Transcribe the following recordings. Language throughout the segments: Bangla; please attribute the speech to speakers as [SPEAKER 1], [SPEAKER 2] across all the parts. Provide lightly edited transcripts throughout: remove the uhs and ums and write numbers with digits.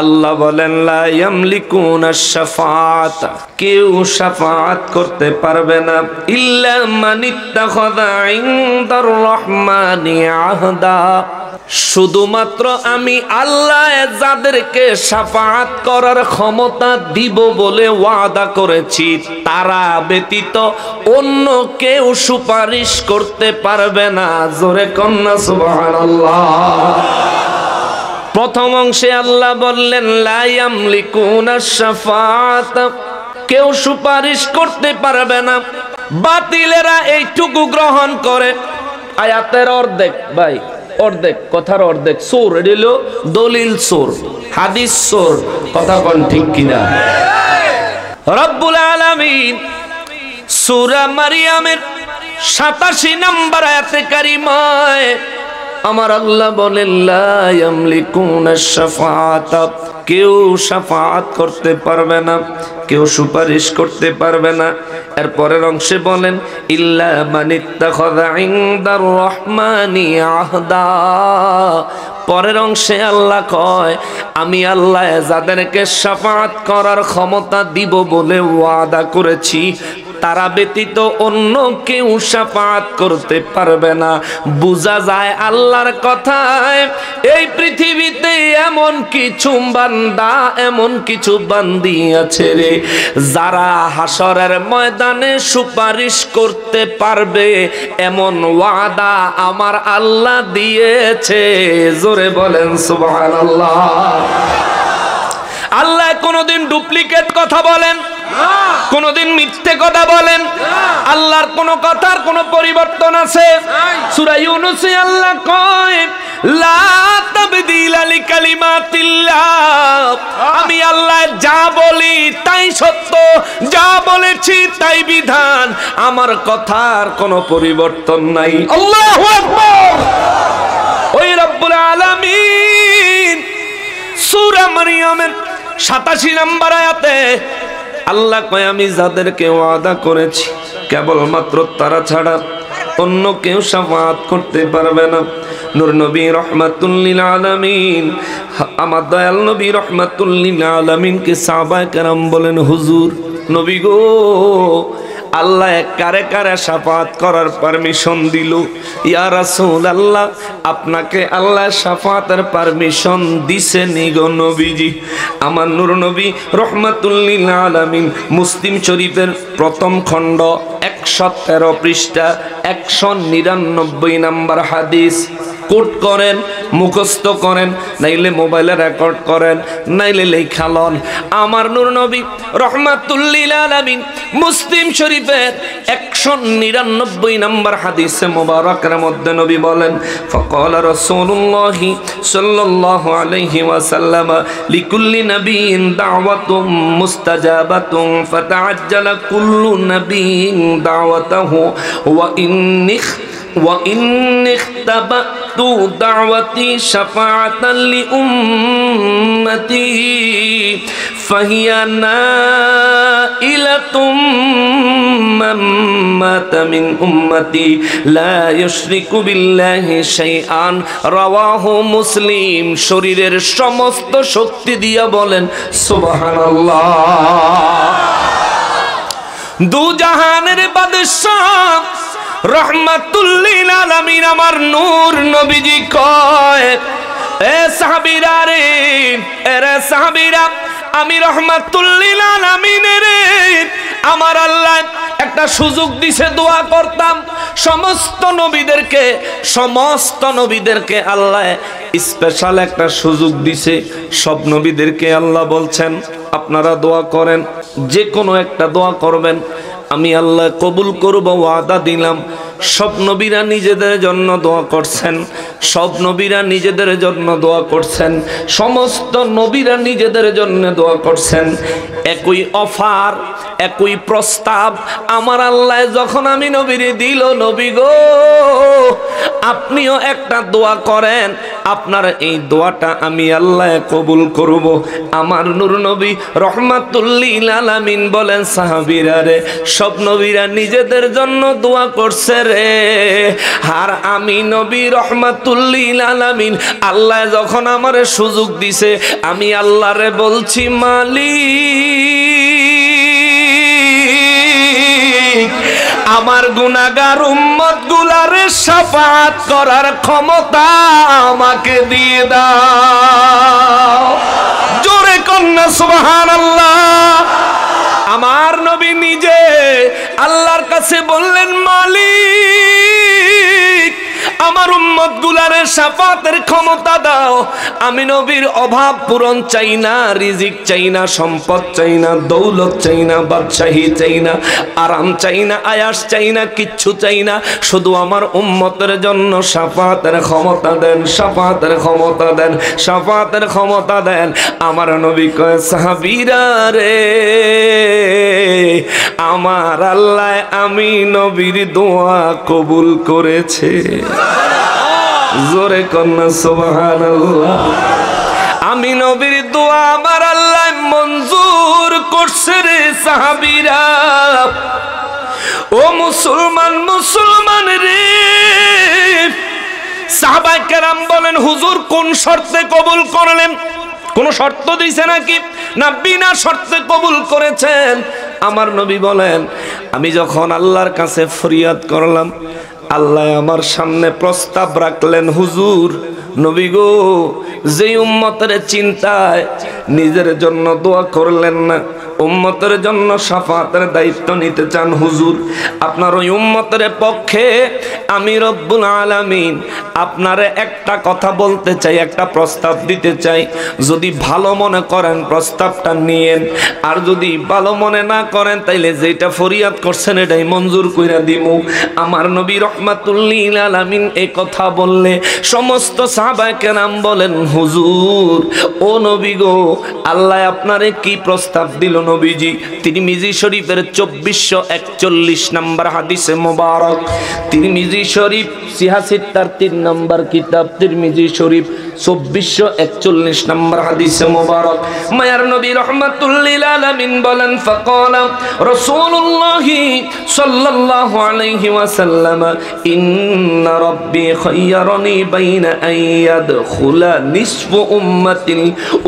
[SPEAKER 1] আল্লাহ বলেন লা ইয়ামলিকুনা শাফাআত, কেউ শাফাআত করতে পারবে না ইল্লা মান ইত্তাখাযা ইনদার রহমানি আহদা, শুধুমাত্র আমি আল্লাহ যাদেরকে শাফাআত করার ক্ষমতা দিব বলে ওয়াদা করেছি তারা ব্যতীত অন্য কেউ সুপারিশ করতে পারবে না। জোরে কন্যা সুবহানাল্লাহ। প্রথম অংশে আল্লাহ বললেন লা ইয়ামলিকুনা শাফাআত, কেউ সুপারিশ করতে পারবে না। বাতিলেরা এইটুকু গ্রহণ করে। আয়াতের অর্ধেক, ভাই অর্ধেক, কথার অর্ধেক সোর, এডিল দলিল সোর, হাদিস সোর, কথা কোন ঠিক কিনা? রব্বুল আলামিন সূরা মারইয়ামের 87 নম্বর আয়াতে কারিমায় আমার আল্লাহ বলেন লা ইয়ামলিকুনা শাফাআত, কেউ শাফাআত করতে পারবে না, কেউ সুপারিশ করতে পারবে না। এর পরের অংশে বলেন ইল্লা মান ইত্তাখাযা ইনদার রহমানি আহদা। পরের অংশে আল্লাহ কয় আমি আল্লাহ যাদেরকে শাফাআত করার ক্ষমতা দিব বলে ওয়াদা করেছি তারা ব্যতীত অন্য কেউ শাফাআত করতে পারবে না। বোঝা যায় আল্লাহর কথায় এই পৃথিবীতে এমন কিছু বান্দা, এমন কিছু বান্দি আছে রে যারা হাসরের ময়দানে সুপারিশ করতে পারবে এমন ওয়াদা আমার আল্লাহ দিয়েছে। জোরে বলেন সুবহানাল্লাহ। আল্লাহ কোনদিন ডুপ্লিকেট কথা বলেন, কোনদিন মিথ্যে কথা বলেন? আল্লাহর কোন কথার কোন পরিবর্তন আছে? সূরা ইউনূসে আল্লাহ কয় লা তাবদীলা লিকালিমাতিল্লাহ, আমি আল্লাহ যা বলি তাই সত্য, যা বলেছি তাই বিধান, আমার কথার কোনো পরিবর্তন নাই। আল্লাহু আকবার। ওই রব্বুল আলামিন সূরা মারইয়ামের 87 নম্বর আয়াতে আল্লাহ কয় আমি যাদেরকে ওয়াদা করেছি কেবলমাত্র তারা ছাড়া অন্য কেউ শাফাআত করতে পারবে না। নূর নবী রাহমাতুল লিল আলামিন, আমার দয়াল নবী রাহমাতুল লিল আলামিনকে সাহাবায়ে কেরাম বলেন হুজুর নবী গো, আল্লাহ কারে কারে শাফাআত করার পারমিশন দিল? ইয়া রাসূলুল্লাহ, আপনাকে আল্লাহ শাফাআতের পারমিশন দিছে নি গো নবীজি? আমার নূর নবী রাহমাতুল লিল আলামিন মুসলিম শরীফের প্রথম খণ্ড 113 পৃষ্ঠা 199 নম্বর হাদিস কোট করেন, মুখস্থ করেন, নাইলে মোবাইলে রেকর্ড করেন, নাইলে লেখালন। আমার নূর নবী রাহমাতুল লিল আলামিন মুসলিম শরীফের 199 নম্বর হাদিসে মুবারাকের মধ্যে নবী বলেন ফাকালা রাসূলুল্লাহি সাল্লাল্লাহু আলাইহি ওয়াসাল্লাম লিকুল্লি নাবিয়্যিন দাওয়াতুম মুস্তাজাবাতুন ফাতাআজ্জালা কুল্লু নাবিয়্যিন দাওয়াতাহু ওয়া ইন্নী ইখতাবাতু দাওয়াতি শাফাআতান লিউম্মতি ফাহিয়া নাইলাতুম মান মাতা মিন উম্মতি লা ইউশরিকু বিল্লাহি শাইআন। রাওয়াহু মুসলিম। শরীরের সমস্ত শক্তি দিয়া বলেন সুবহানাল্লাহ। দু জাহানের বাদশাহ রহমাতুল লিল আলামিন আমার নূর নবীজি কয় এ সাহাবীরা রে, এরে সাহাবীরা, আমি রহমাতুল লিল আলামিনের আমার আল্লাহ একটা সুযোগ দিছে দোয়া করতাম। সমস্ত নবীদেরকে আল্লাহ স্পেশাল একটা সুযোগ দিছে। সব নবীদেরকে আল্লাহ বলছেন আপনারা দোয়া করেন, যে কোনো একটা দোয়া করবেন, আমি আল্লাহ কবুল করব, ওয়াদা দিলাম। সব নবীরা নিজেদের জন্য দোয়া করছেন, সব নবীরা নিজেদের জন্য দোয়া করছেন, সমস্ত নবীরা নিজেদের জন্য দোয়া করছেন। একই অফার, একই প্রস্তাব আমার আল্লাহ যখন আমি নবীরে দিল, নবী গো আপনিও একটা দোয়া করেন, আপনার এই দোয়াটা আমি আল্লাহ কবুল করব। আমার নূর নবী রহমাতুল লিল আলামিন বলেন, সাহাবীরা রে, সব নবীরা নিজেদের জন্য দোয়া করছে রে, আর আমি নবী রহমাতুল লিল আলামিন আল্লাহ যখন আমারে সুযোগ দিছে, আমি আল্লাহরে বলছি, মালিক আমার গুনাহগার উম্মত গুলারে শাফাআত করার ক্ষমতা আমাকে দিয়ে দাও। জোরে কন্যা সুবহানাল্লাহ। আমার নবী নিজে আল্লাহর কাছে বললেন, মালিক আমার উম্মত গুলারে শাফাতের ক্ষমতা দাও। আমি নবীর অভাব পূরণ চাই না, রিজিক চাই না, সম্পদ চাই না, দৌলত চাই না, বাদশাহী চাই না, আরাম চাই না, আয়াস চাই না, কিচ্ছু চাই না, শুধু আমার উম্মতের জন্য শাফাতের ক্ষমতা দেন, শাফাতের ক্ষমতা দেন, শাফাতের ক্ষমতা দেন। আমার নবী কয়, সাহাবীরা রে, আমার আল্লাহ আমি নবীর দোয়া কবুল করেছে। জোরে কন্যা সুবহানাল্লাহ। আমি নবীর দোয়া আমার আল্লাহ মঞ্জুর করছে রে সাহাবীরা। ও মুসলমান, মুসলমান রে, সাহাবায়ে কেরাম বলেন, হুজুর কোন শর্তে কবুল করলেন? কোন শর্ত দিয়েছে নাকি, না বিনা শর্তে কবুল করেছেন? আমার নবী বলেন, আমি যখন আল্লাহর কাছে ফরিয়াদ করলাম, আল্লাহ আমার সামনে প্রস্তাব রাখলেন, হুজুর নবী গো, যে উম্মতের চিন্তায় নিজের জন্য দোয়া করলেন না, উম্মতের জন্য শাফাতের দায়িত্ব নিতে চান, হুজুর আপনার ওই উম্মতের পক্ষে আমি রব্বুল আলামিন আপনারে একটা কথা বলতে চাই, একটা প্রস্তাব দিতে চাই। যদি ভালো মনে করেন প্রস্তাবটা নিয়েন, আর যদি ভালো মনে না করেন তাইলে যেটা ফরিয়াদ করছেন এটাই মঞ্জুর কইরা দিমু। আমার নবী রহমাতুল লিল আলামিন এই কথা বললে সমস্ত সাহাবায়ে কেরাম বলেন, হুজুর ও নবী গো, আল্লাহ আপনারে কি প্রস্তাব দিল নবীজি? তিরমিজি শরীফের 2441 নম্বর হাদিসে মোবারক, তিরমিজি শরীফ সিহাসিত্তার 3 নম্বর কিতাব তিরমিজি শরীফ 2441 নম্বর হাদিসে মোবারক, মায়ার নবী রাহমাতুল লিল আলামিন বলেন, ফাকালা রাসূলুল্লাহ সাল্লাল্লাহু আলাইহি ওয়াসাল্লাম, ইন্না রাব্বি খায়্যারানি বাইনা আইয়াদখুলা নিসফু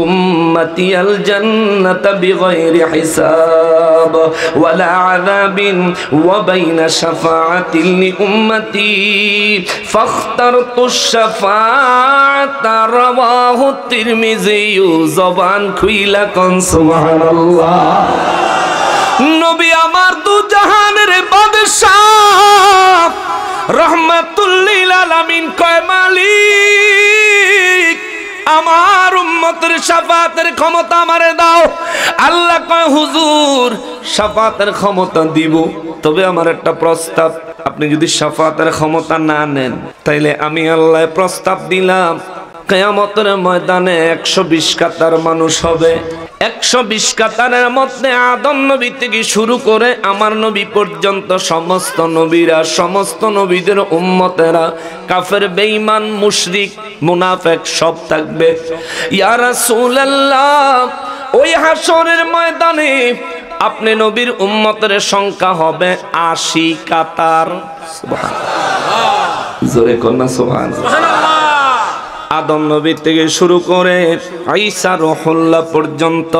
[SPEAKER 1] উম্মতি আল জান্নাতা বিগাইরি হিসাব ওয়ালা আযাবিন ওয়া বাইনা শাফাআতিল লিউম্মতি ফাখতারতু শাফাআতা। রাওয়াহু তিরমিজি। জবান খুইলা কোন সুবহানাল্লাহ। নবী আমার দু জাহানের বাদশাহ রহমাতুল লিল আলামিন কয়, মালিক আমার উম্মতের শাফাতের ক্ষমতা আমারে দাও। আল্লাহ কয়, হুজুর শাফাতের ক্ষমতা দিব, তবে আমার একটা প্রস্তাব, আপনি যদি শাফাতের ক্ষমতা না নেন তাইলে আমি আল্লাহ প্রস্তাব দিলাম, কিয়ামতের ময়দানে 120 কাতার মানুষ হবে। 120 কাতারের মধ্যে আদম নবী থেকে শুরু করে আমার নবী পর্যন্ত সমস্ত নবীরা, সমস্ত নবীদের উম্মতেরা, কাফের, বেঈমান, মুশরিক, মুনাফিক সব থাকবে। ইয়া রাসূলুল্লাহ, ওই হাশরের ময়দানে আপনি নবীর উম্মতের সংখ্যা হবে 80 কাতার। সুবহানাল্লাহ। জোরে কন্যা সুবহানাল্লাহ। আদম নবী থেকে শুরু করে ঈসা রুহুল্লাহ পর্যন্ত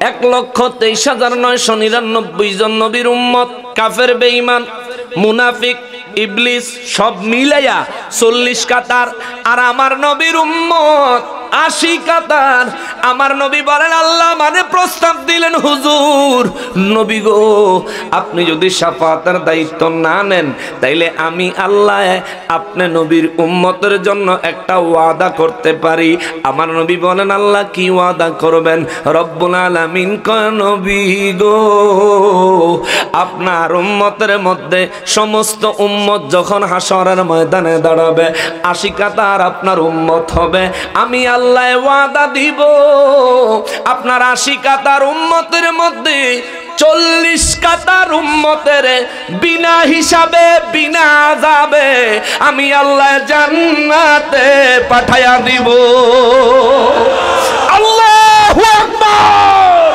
[SPEAKER 1] 1,23,999 জন নবীর উম্মত, কাফের, বেঈমান, মুনাফিক, ইবলিস সব মিলাইয়া 40 কাতার। আর আমার নবীর উম্মত 80 কাতার। আমার নবী বলেন, আল্লাহ মানে প্রস্তাব দিলেন, হুজুর নবী গো, আপনি যদি শাফাতের দায়িত্ব না নেন তাইলে আমি আল্লাহ আপনি নবীর উম্মতের জন্য একটা ওয়াদা করতে পারি। আমার নবী বলেন, আল্লাহ কি ওয়াদা করবেন? রব্বুল আলামিন কয়, নবী গো, আপনার উম্মতের মধ্যে সমস্ত উম্মত যখন হাশরের ময়দানে দাঁড়াবে 80 কাতার আপনার উম্মত হবে। আমি আল্লাহ ওয়াদা দিব, আপনার 80 কাতার উম্মতের মধ্যে 40 কাতার উম্মতের বিনা হিসাবে বিনা আযাবে আমি আল্লাহ জান্নাতে পাঠায়া দিব। আল্লাহু আকবার।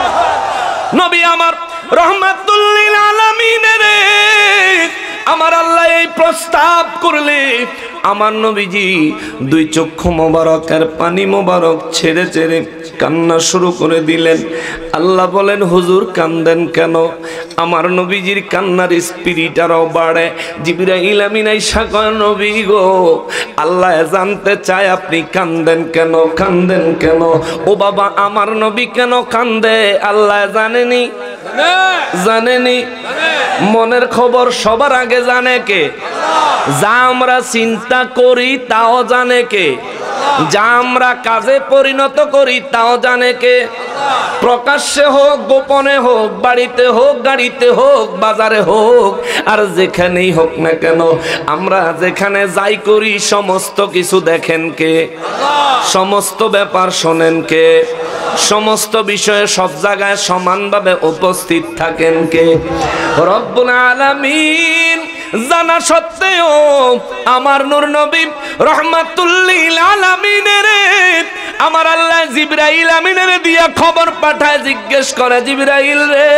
[SPEAKER 1] নবী আমার রহমাতুল লিল আলামিনের আমার আল্লাহ এই প্রস্তাব করলে আমার নবীজি দুই চক্ষু মোবারকের পানি মোবারক ছেড়ে ছেড়ে কান্না শুরু করে দিলেন। আল্লাহ বলেন হুজুর কান্দেন কেন? আমার নবীজির কান্নার স্পিরিট আরো বাড়ে। জিবরাইল আমিন আইসা কয় নবী গো, আল্লাহ জানতে চায় আপনি কান্দেন কেন, কান্দেন কেন? ও বাবা, আমার নবী কেন কান্দে আল্লাহ জানেনি? জানেনি? মনের খবর সবার আগে জানে কে? যা আমরা চিন্তা করি তাও জানে কে? যা আমরা কাজে পরিণত করি তাও জানে কে? প্রকাশ্যে হোক গোপনে হোক, বাড়িতে হোক গাড়িতে হোক বাজারে হোক আর যেখানেই হোক না কেন, আমরা যেখানে যাই করি সমস্ত কিছু দেখেন কে? সমস্ত ব্যাপার শোনেন কে? সমস্ত বিষয়ে সব জায়গায় সমানভাবে উপস্থিত থাকেন কে? রব্বুল আলামিন জানা সত্ত্বেও আমার নূর নবী রহমাতুল লিল আলামিনের আমার আল্লাহ জিবরাইল আমিনের দিয়া খবর পাঠায়, জিজ্ঞেস করে জিবরাইল রে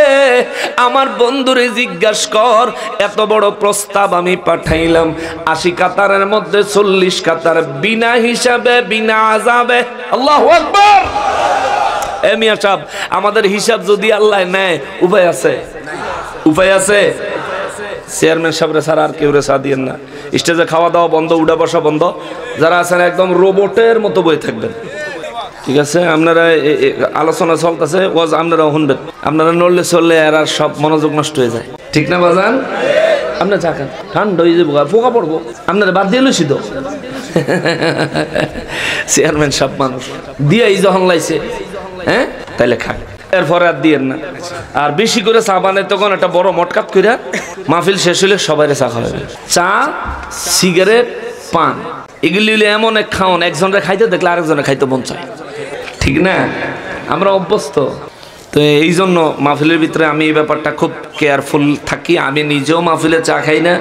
[SPEAKER 1] আমার বন্ধুরে জিজ্ঞেস কর, এত বড় প্রস্তাব আমি পাঠাইলাম, 80 কাতারের মধ্যে 40 কাতার বিনা হিসাবে বিনা আযাবে। আল্লাহু আকবার। এ মিয়া সাহেব, আমাদের হিসাব যদি আল্লাহ নেয় উপায় আছে? উপায় আছে? চেয়ারম্যান সাহেবরে ছাড়া আর কেউ রে চা দিয়েন না। স্টেজে খাওয়া দাওয়া বন্ধ, উঠা বসা বন্ধ। যারা আছেন একদম রোবটের মতো বই থাকবেন, ঠিক আছে? আপনারা আলোচনা চলতেছে, ওয়াজ আপনারা শুনবেন। আপনারা নড়লে চললে আর সব মনোযোগ নষ্ট হয়ে যায়, ঠিক না বাজান? আপনার চা খান, ঠান্ডা হয়ে যাবো, পোকা পড়বো। আপনারা বাদ দিয়ে লইছি তো। চেয়ারম্যান সাহেব মানুষ দিয়েই যখন লাইছে, হ্যাঁ তাইলে খান, এরপরে আর দিয়েন না। আর বেশি করে চা বানায় তখন একটা বড় মটকাত করে মাহফিল শেষ হলে সবাই চা খাওয়াবে। চা, সিগারেট, পান এগুলি এমন এক খাওয়ান, একজনের খাইতে দেখলে আরেকজনের খাইতে মন চায়, ঠিক না? আমরা অভ্যস্ত। তো এই জন্য মাহফিলের ভিতরে আমি এই ব্যাপারটা খুব কেয়ারফুল থাকি। আমি নিজেও মাহফিলে চা খাই না।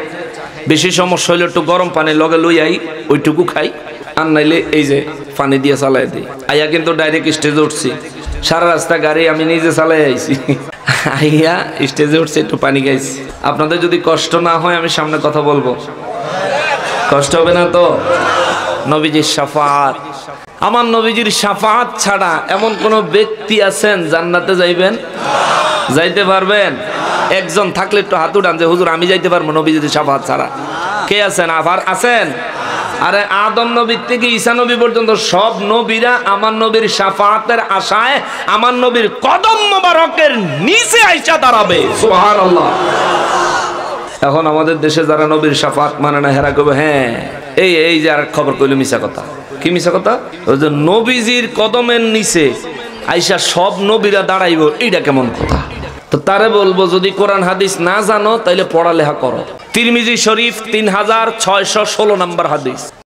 [SPEAKER 1] বেশি সমস্যা হইলে একটু গরম পানি লগে লই আই, ওইটুকু খাই। আর নাইলে এই যে পানি দিয়ে চালাই দিই। আইয়া কিন্তু ডাইরেক্ট স্টেজে উঠছি, সারা রাস্তা গাড়ি আমি নিজে চালাই আইছি। আইয়া স্টেজে উঠছি, একটু পানি খাইছি। আপনাদের যদি কষ্ট না হয় আমি সামনে কথা বলবো, কষ্ট হবে না তো? নবীজির শাফাআত, আমার নবীজির শাফাআত ছাড়া এমন কোন ব্যক্তি আছেন জান্নাতে যাইবেন? যাইতে পারবেন? একজন থাকলে একটু হাত উঠান যে হুজুর আমি যাইতে পারবো নবীজির শাফাআত ছাড়া। কে আছেন? আবার আছেন? আরে আদম নবী থেকে ঈসা নবী পর্যন্ত সব নবীরা আমার নবীর শাফাআতের আশায় আমার নবীর কদম মোবারকের নিচে আইসা দাঁড়াবে। সুবহানাল্লাহ। এখন আমাদের দেশে যারা নবীর শাফাআত মানে না, হেরা কবে হ্যাঁ এই যে আর খবর কইল মিছা কথা। কি মিছা কথা? ওই যে নবীজির কদমের নিচে আইসা সব নবীরা দাঁড়াইব, এইটা কেমন কথা? তো তারে বলবো যদি কোরআন হাদিস না জানো তাইলে পড়ালেখা করো। তিরমিজি শরীফ 3616 নম্বর হাদিস,